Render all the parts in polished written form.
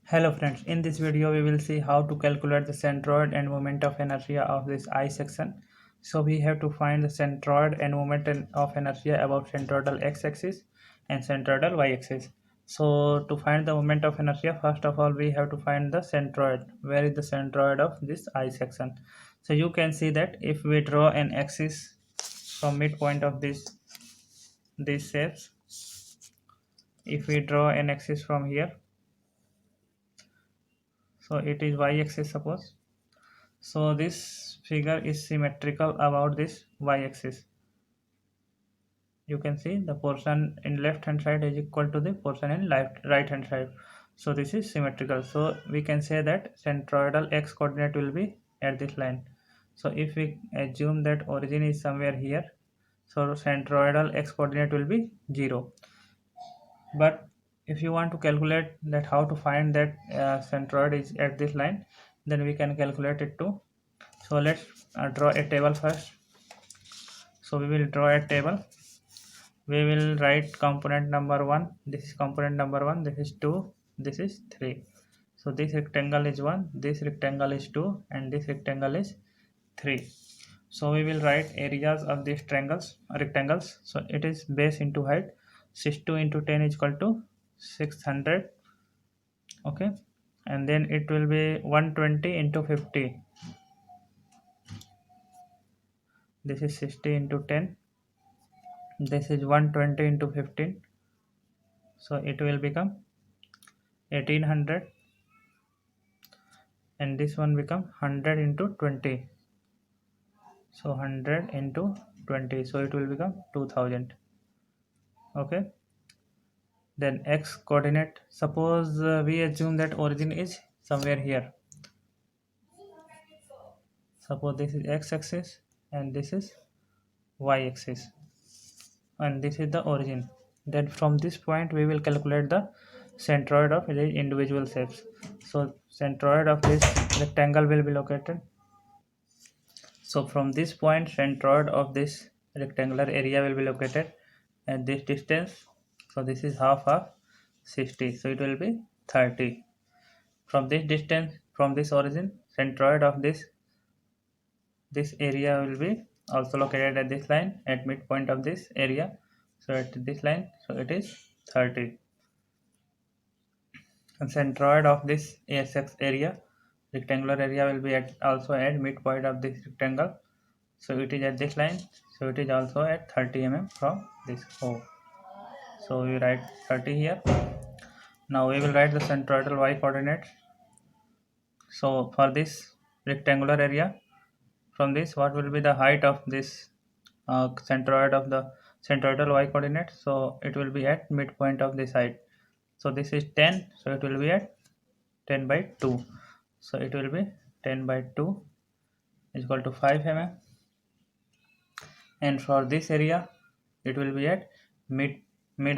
Hello friends, in this video we will see how to calculate the centroid and moment of inertia of this I section. So we have to find the centroid and moment of inertia about centroidal x-axis and centroidal y-axis. So to find the moment of inertia, first of all we have to find the centroid. Where is the centroid of this I section? So you can see that if we draw an axis from midpoint of these shapes, if we draw an axis from here, so it is y-axis suppose. So this figure is symmetrical about this y-axis. You can see the portion in left hand side is equal to the portion in right hand side. So this is symmetrical. So we can say that centroidal x coordinate will be at this line. So if we assume that origin is somewhere here, so centroidal x coordinate will be 0. But if you want to calculate that how to find that centroid is at this line, then we can calculate it too. So let's draw a table first. So we will draw a table. We will write component number 1. This is component number 1. This is 2. This is 3. So this rectangle is 1, this rectangle is 2, and this rectangle is 3. So we will write areas of these rectangles. So it is base into height. 62 into 10 is equal to 600. Okay, and then it will be 120 into 50. This is 60 into 10. This is 120 into 15. So it will become 1800, and this one become 100 into 20. So 100 into 20, so it will become 2000. Okay, then x coordinate, suppose we assume that origin is somewhere here. Suppose this is x axis and this is y axis, and this is the origin. Then from this point we will calculate the centroid of the individual shapes. So centroid of this rectangle will be located. So from this point, centroid of this rectangular area will be located at this distance. So this is half of 60. So it will be 30. From this distance, from this origin, centroid of this area will be also located at this line, at midpoint of this area. So at this line, so it is 30. And centroid of this ASX area, rectangular area, will be at also at midpoint of this rectangle. So it is at this line. So it is also at 30 mm from this O. So we write 30 here. Now we will write the centroidal y coordinates. So for this rectangular area, from this, what will be the height of this centroid of the centroidal y coordinate? So it will be at midpoint of this height. So this is 10. So it will be at 10 by 2. So it will be 10 by 2 is equal to 5 mm. And for this area, it will be at mid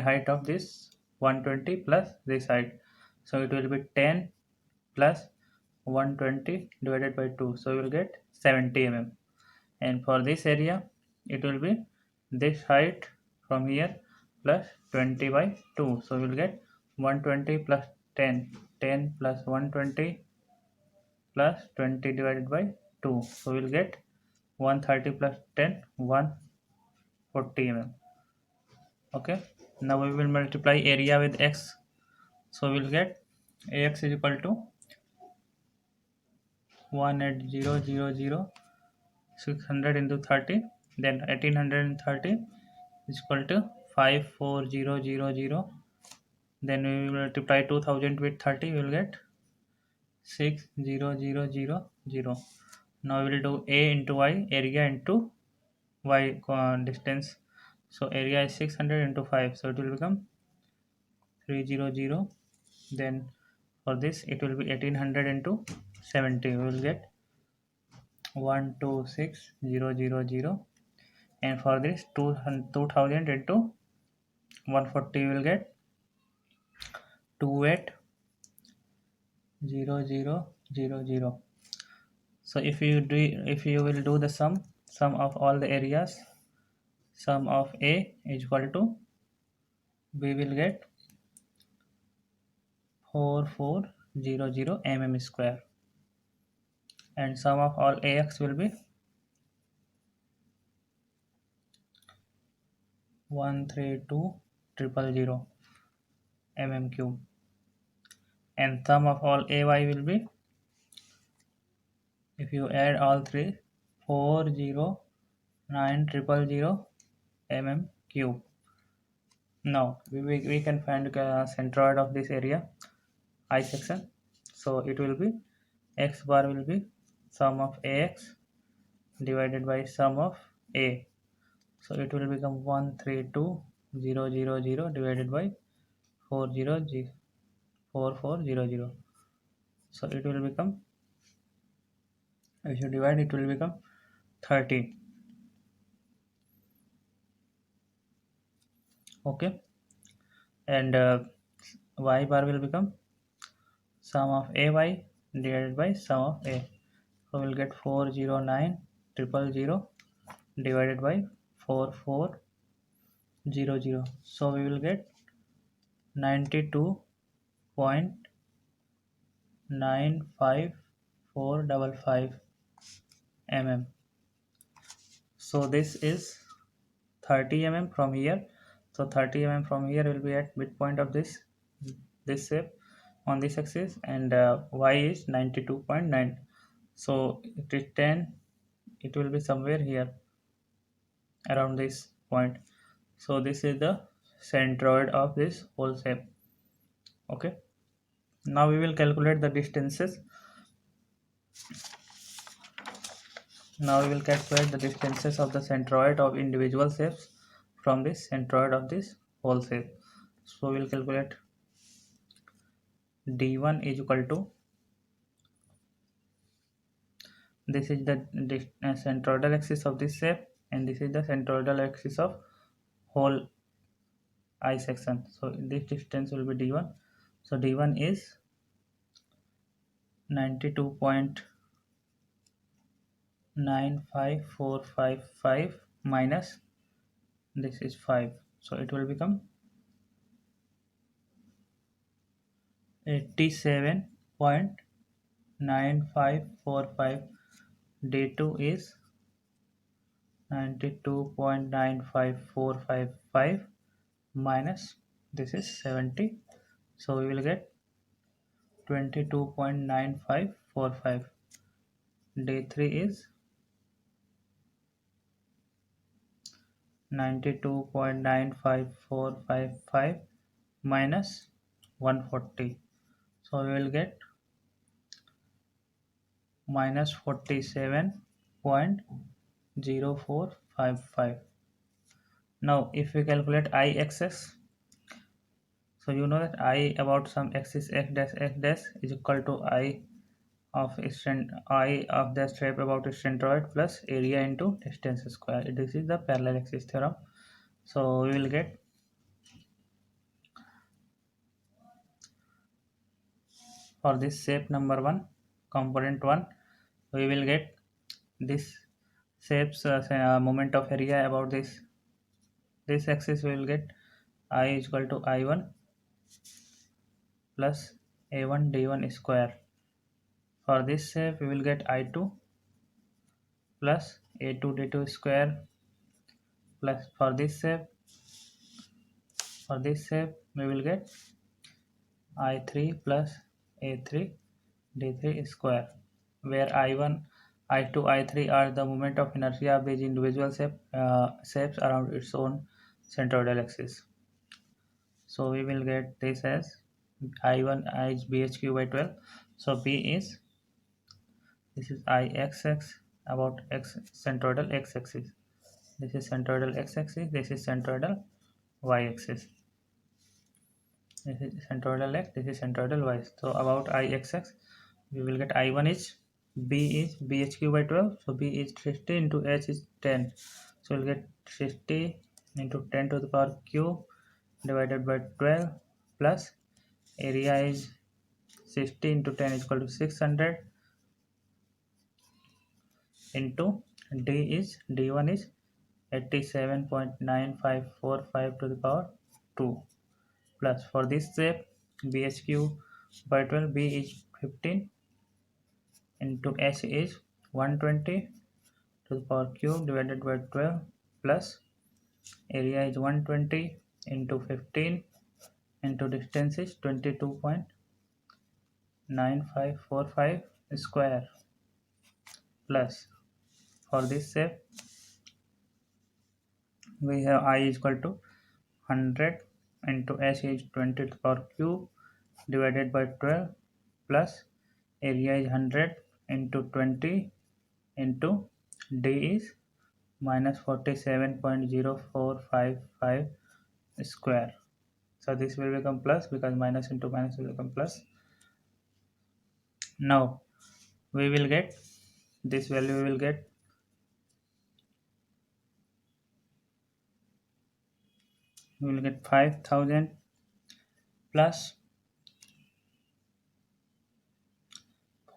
height of this 120 plus this height. So it will be 10 plus 120 divided by 2. So you will get 70 mm. And for this area, it will be this height from here plus 20 by 2. So we will get 120 plus 10. 10 plus 120 plus 20 divided by 2. So we will get 130 plus 10, 140 mm. Okay, now we will multiply area with x. So we will get ax is equal to 18000 600 into 30, then 1830 is equal to 54000. Then we will multiply 2000 with 30, we will get 60000. Now we will do a into y, area into y distance. So area is 600 into 5, so it will become 300. Then for this it will be 1800 into 70, we will get 126000. And for this 2000 into 140, we will get 280000. So if you will do the sum of all the areas, sum of a is equal to, we will get 4400. 0 mm square, and sum of all AX will be 132,000 mm cube, and sum of all AY will be, if you add all three, 409,000 mm cube. Now we can find centroid of this area I section. So it will be x bar will be sum of AX divided by sum of A. So it will become 132,000 divided by 4400. So it will become, if you divide, it will become 30. Okay, and y bar will become sum of AY divided by sum of A. So we'll get 409,000 divided by 4400. So we will get 92.95455 mm. So this is 30 mm from here. So 30 mm from here will be at midpoint of this shape on this axis, and y is 92.9. So it is 10. It will be somewhere here around this point. So this is the centroid of this whole shape. Okay, now we will calculate the distances. Now we will calculate the distances of the centroid of individual shapes from this centroid of this whole shape. So we will calculate d1 is equal to, this is the centroidal axis of this shape, and this is the centroidal axis of whole I section. So this distance will be d1. So d1 is 92.95455 minus this is 5. So it will become 87.9545. d2 is 92.95455 minus this is 70. So we will get 22.9545. d3 is 92.95455 minus 140. So we will get minus 47.0455. Now if we calculate Ixx, so you know that I about some axis x dash is equal to I of the shape about centroid plus area into distance square. This is the parallel axis theorem. So we will get, for this shape number 1, component 1, we will get this shape's moment of area about this axis. We will get I is equal to I1 plus A1 D1 square. For this shape we will get I2 plus A2 D2 square, plus for this shape we will get I3 plus A3 D3 square, where I1, I2, I3 are the moment of inertia of these individual shapes around its own centroidal axis. So we will get this as I1 is BHQ by 12. So B is, this is Ixx about x centroidal x-axis. This is centroidal x-axis. This is centroidal y-axis. This is centroidal x. This is centroidal y. So about Ixx, we will get I1 is, B is BHQ by 12. So B is 60 into H is 10. So we'll get 60 into 10 to the power q divided by 12 plus area is 60 into 10 is equal to 600 into d1 is 87.9545 to the power 2, plus for this shape BHQ by 12, B is 15 into H is 120 to the power cube divided by 12 plus area is 120 into 15 into distance is 22.9545 square plus for this shape we have I is equal to 100 into S is 20 to the power cube divided by 12 plus area is 100 into 20 into D is minus 47.0455 square. So this will become plus because minus into minus will become plus. Now we will get this value, we will get 5000 plus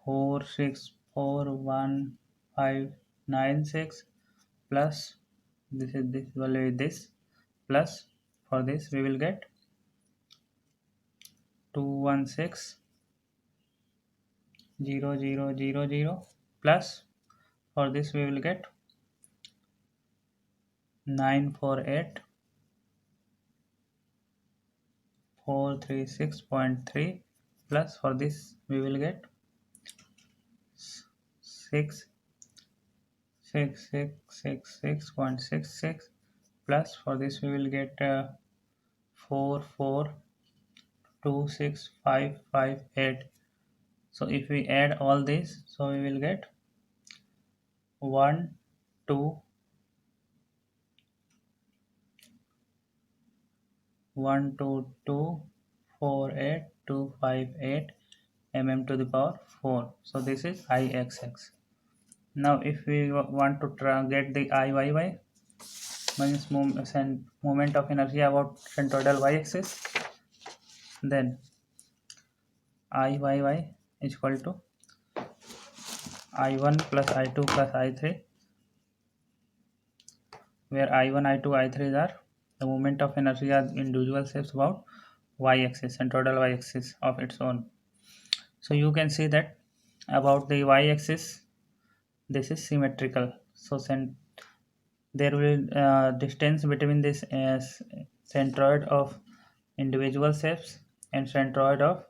4641,596 plus this value is this plus for this we will get 216,000 plus for this we will get 948,436.3 plus for this we will get 66666.66 plus for this we will get 4426558. So if we add all this, so we will get 122,48258 mm to the power 4. So this is Ixx. Now if we want to get the Iyy, means moment of inertia about centroidal y-axis, then Iyy is equal to I1 plus I2 plus I3, where I1, I2, I3 are the moment of inertia in individual shapes about y-axis, centroidal y-axis of its own. So you can see that about the y-axis this is symmetrical. So there will distance between this centroid of individual shapes and centroid of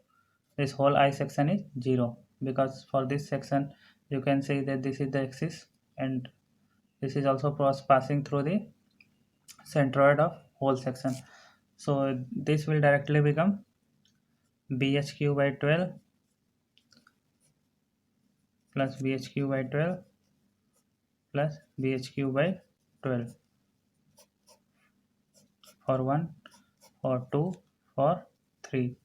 this whole I section is 0, because for this section you can see that this is the axis and this is also passing through the centroid of whole section. So this will directly become BHQ by 12 plus BHQ by 12 plus BHQ by 12 for 1, for 2, for 3,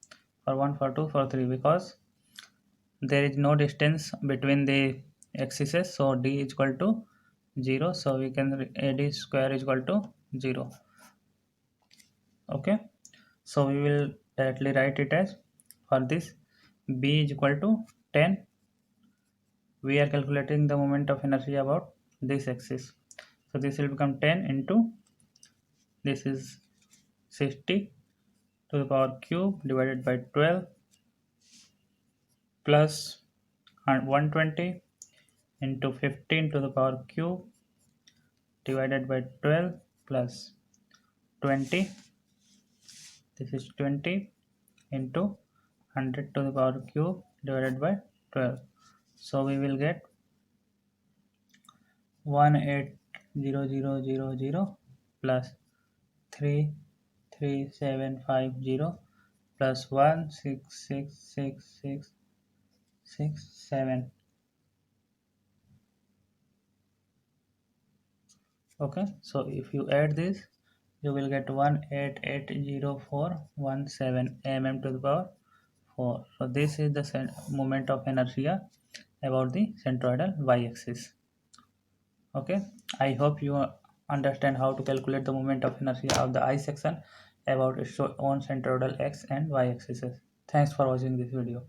for 1, for 2, for 3, because there is no distance between the axes, so D is equal to 0, so we can AD square is equal to 0. Okay, so we will directly write it as, for this B is equal to 10, we are calculating the moment of inertia about this axis, so this will become 10 into this is 60 to the power cube divided by 12 plus 120 into 15 to the power cube divided by 12 plus 20, this is 20 into 100 to the power cube divided by 12. So we will get 180000 plus 33750 plus 166667. Okay, so if you add this you will get 1880417 mm to the power 4. So this is the moment of inertia about the centroidal y-axis. Okay, I hope you understand how to calculate the moment of inertia of the I section about its own centroidal x and y axes. Thanks for watching this video.